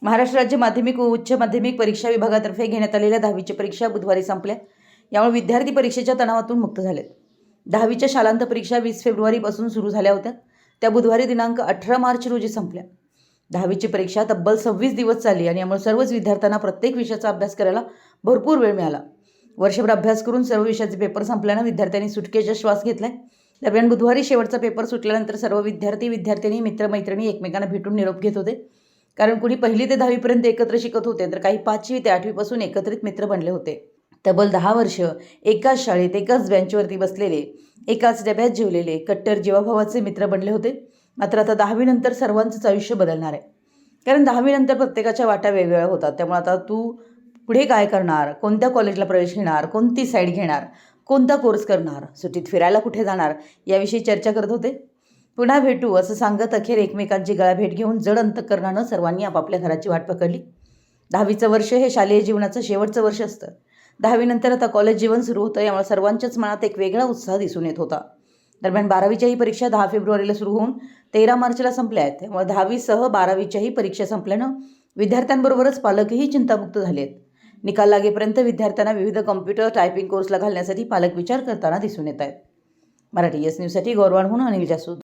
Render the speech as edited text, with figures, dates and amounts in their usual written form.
महाराष्ट्र राज्य माध्यमिक व उच्च माध्यमिक परीक्षा विभागातर्फे घेण्यात आलेल्या 10वीची परीक्षा बुधवारी संपल्या। यामुळे विद्यार्थी परीक्षेच्या तणावातून मुक्त झालेत। 10वीच्या शालांत परीक्षा 20 फेब्रुवारीपासून सुरू झाल्या होत्या। त्या बुधवारी दिनांक 18 मार्च रोजी संपल्या। 10वीची परीक्षा तब्बल 26 दिवस चालली आणि यामुळे सर्वच विद्यार्थ्यांना प्रत्येक विषयाचा अभ्यास करायला भरपूर वेळ मिळाला। वर्षभर अभ्यास करून सर्व विषयाचे पेपर संपल्याने विद्यार्थ्यांनी सुटकेचा श्वास घेतलाय। दरम्यान बुधवारी शेवटचा पेपर सुटल्यानंतर सर्व विद्यार्थी मित्रमैत्रिणी एकमेकांना भेटून निरोप घेत होते। कारण कुणी 1ली ते 10वी पर्यंत एकत्र शिकत होते, तर काही 5वी ते 8वी पासून एकत्रित मित्र बनले होते। तब्बल 10 वर्ष एकाच शाळेत एकाच बेंचवरती बसलेले, एकाच डब्यात जेवलेले कट्टर जीवाभावाचे मित्र बनले होते। मात्र आता 10वी नंतर सर्वांचंच आयुष्य बदलणार आहे। कारण 10वी नंतर प्रत्येकाच्या वाटा वेगवेगळ्या होतात। त्यामुळे आता तू पुढे काय करणार, कोणत्या कॉलेजला प्रवेश घेणार, कोणती साईड घेणार, कोणता कोर्स करणार, सुट्टीत फिरायला कुठे जाणार याविषयी चर्चा करत होते। पुन्हा भेटू असं सांगत अखेर एकमेकांची गळाभेट घेऊन जड अंतःकरणानं सर्वांनी आपापल्या घराची वाट पकडली। 10वीचं वर्ष हे शालेय जीवनाचं शेवटचं वर्ष असतं। 10वी नंतर आता कॉलेज जीवन सुरू होतं, यामुळे सर्वांच्याच मनात एक वेगळा उत्साह दिसून येत होता। दरम्यान 12वीच्याही परीक्षा 10 फेब्रुवारीला सुरू होऊन 13 मार्चला संपल्या आहेत। त्यामुळे 10वीसह 12वीच्याही परीक्षा संपल्यानं विद्यार्थ्यांबरोबरच पालकही चिंतामुक्त झाले आहेत। निकाल लागेपर्यंत विद्यार्थ्यांना विविध कॉम्प्युटर टायपिंग कोर्सला घालण्यासाठी पालक विचार करताना दिसून येत आहेत। मराठी एस न्यूजसाठी गौरवांहून अनिल जासूद।